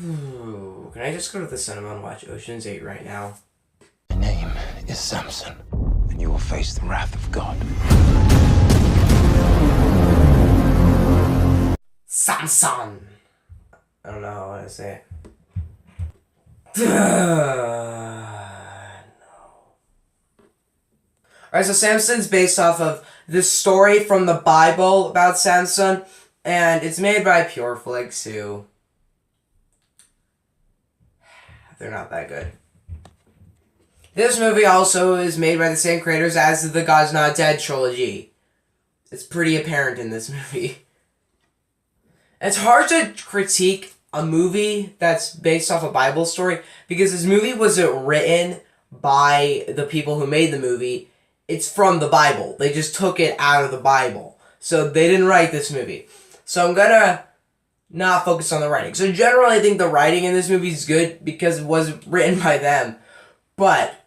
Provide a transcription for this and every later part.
Ooh, can I just go to the cinema and watch Ocean's 8 right now? My name is Samson, and you will face the wrath of God. Samson! I don't know how to say it. No. Alright, so Samson's based off of this story from the Bible about Samson, and it's made by Pure Flix, who... they're not that good. This movie also is made by the same creators as the God's Not Dead trilogy. It's pretty apparent in this movie. It's hard to critique a movie that's based off a Bible story because this movie wasn't written by the people who made the movie. It's from the Bible. They just took it out of the Bible. So they didn't write this movie. So I'm gonna not focus on the writing. So generally I think the writing in this movie is good because it was written by them. But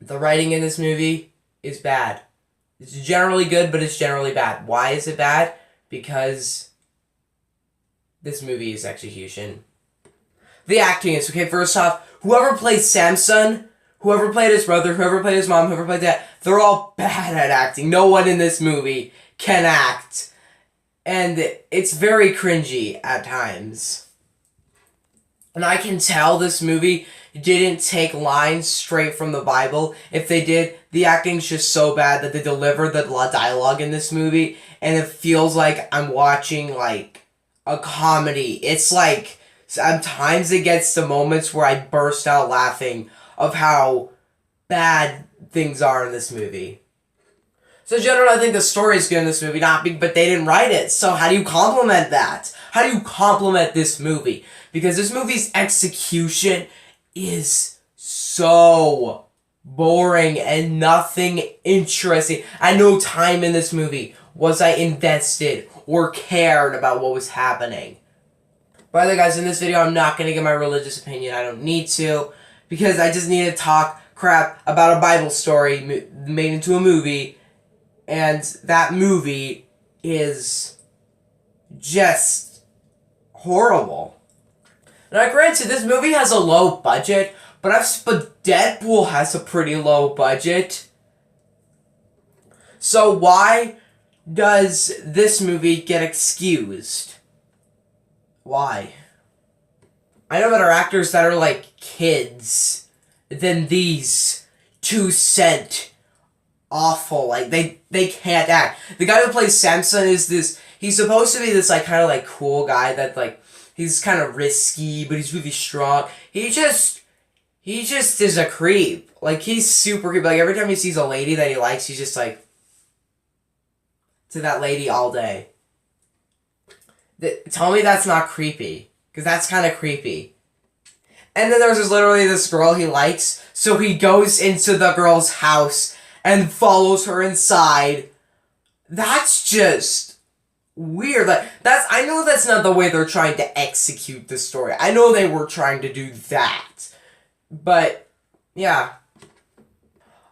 the writing in this movie is bad. It's generally good, but it's generally bad. Why is it bad? Because this movie is execution. The acting is, okay, first off, whoever played Samson, whoever played his brother, whoever played his mom, whoever played dad, they're all bad at acting. No one in this movie can act. And it's very cringy at times. And I can tell this movie didn't take lines straight from the Bible. If they did, the acting's just so bad that they deliver the dialogue in this movie, and it feels like I'm watching, like, a comedy. It's like, sometimes it gets to moments where I burst out laughing of how bad things are in this movie. So generally, I think the story is good in this movie, but they didn't write it. So how do you compliment that? How do you compliment this movie? Because this movie's execution is so boring and nothing interesting. At no time in this movie was I invested or cared about what was happening. By the way, guys, in this video, I'm not going to give my religious opinion. I don't need to, because I just need to talk crap about a Bible story made into a movie, and that movie is just horrible. Now, granted, this movie has a low budget, but Deadpool has a pretty low budget. So why does this movie get excused? Why? I know better actors that are like kids than these 2 cent awful. Like, they can't act. The guy who plays Samson is this, he's supposed to be this like kind of like cool guy that like, he's kind of risky, but he's really strong. He just is a creep. Like, he's super creepy. Like, every time he sees a lady that he likes, he's just like, to that lady all day. Tell me that's not creepy. Because that's kind of creepy. And then there's literally this girl he likes, so he goes into the girl's house and follows her inside. That's just weird. Like, I know that's not the way they're trying to execute the story. I know they were trying to do that. But, yeah.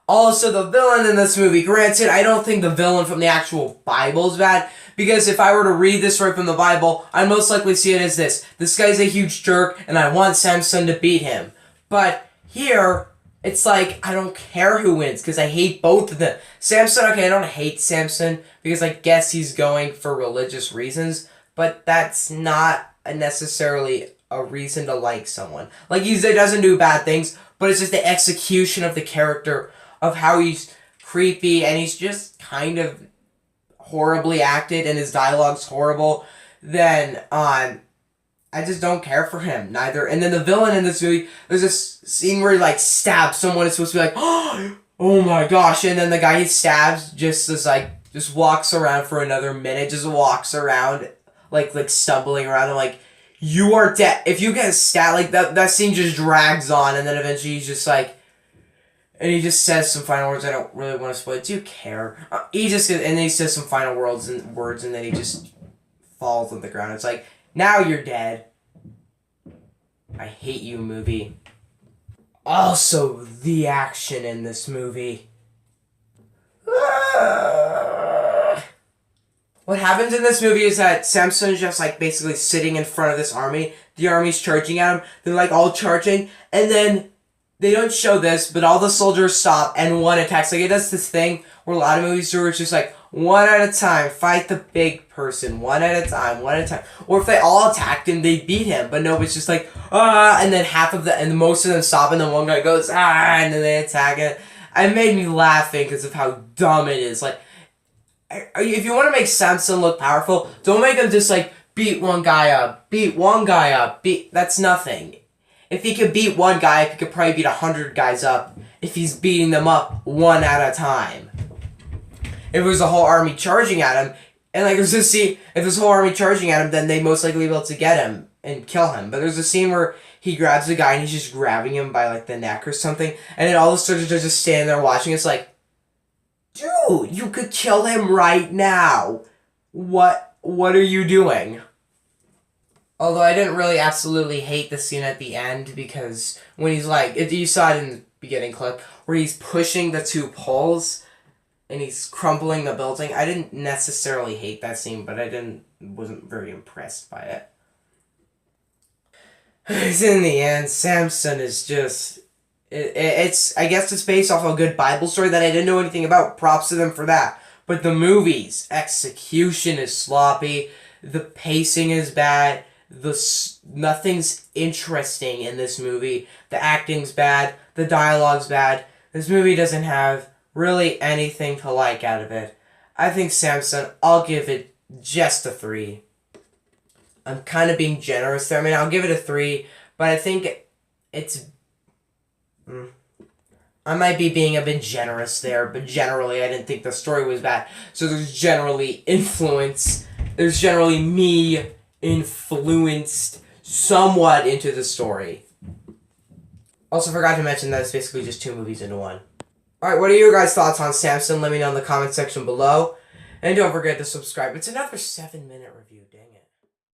Also, the villain in this movie, granted, I don't think the villain from the actual Bible is bad, because if I were to read this right from the Bible, I'd most likely see it as this. This guy's a huge jerk, and I want Samson to beat him. But here, it's like, I don't care who wins, because I hate both of them. Samson, okay, I don't hate Samson, because I guess he's going for religious reasons, but that's not necessarily a reason to like someone. Like, he doesn't do bad things, but it's just the execution of the character, of how he's creepy, and he's just kind of horribly acted, and his dialogue's horrible, then, I just don't care for him, neither. And then the villain in this movie, there's this scene where he, like, stabs someone. It's supposed to be like, oh my gosh, and then the guy he stabs just walks around for another minute, just walks around, like stumbling around, and like, you are dead. If you get stabbed, like, that scene just drags on, and then eventually he's just like, and he just says some final words. I don't really want to spoil it. Do you care? He says some final words, and then he just falls on the ground. It's like, now you're dead. I hate you, movie. Also, the action in this movie. What happens in this movie is that Samson is just like basically sitting in front of this army. The army's charging at him. They're like all charging, and then they don't show this, but all the soldiers stop and one attacks. Like it does this thing where a lot of movies do, where it's just like one at a time, fight the big person, one at a time, one at a time. Or if they all attacked him, they beat him. But no, it's just like and then most of them stop, and then one guy goes and then they attack it. It made me laughing because of how dumb it is. Like, if you want to make Samson look powerful, don't make him just like beat one guy up, that's nothing. If he could beat one guy, he could probably beat 100 guys up if he's beating them up one at a time. If it was a whole army charging at him, and like there's this scene, if this whole army charging at him, then they most likely be able to get him and kill him. But there's a scene where he grabs the guy and he's just grabbing him by like the neck or something, and then all the soldiers are just standing there watching. It's like, dude, you could kill him right now. What are you doing? Although I didn't really absolutely hate the scene at the end, because when he's like, you saw it in the beginning clip, where he's pushing the two poles and he's crumbling the building. I didn't necessarily hate that scene, but wasn't very impressed by it. In the end, Samson is just, I guess it's based off a good Bible story that I didn't know anything about. Props to them for that. But the movie's execution is sloppy. The pacing is bad. Nothing's interesting in this movie. The acting's bad. The dialogue's bad. This movie doesn't have really anything to like out of it. I think Samson, I'll give it just a 3. I'm kind of being generous there. I mean, I'll give it a 3, but I think it's... I might be being a bit generous there, but generally I didn't think the story was bad. So there's generally influence. There's generally me influenced somewhat into the story. Also forgot to mention that it's basically just 2 movies into one. Alright, what are your guys' thoughts on Samson? Let me know in the comment section below. And don't forget to subscribe. It's another 7-minute review, dang it.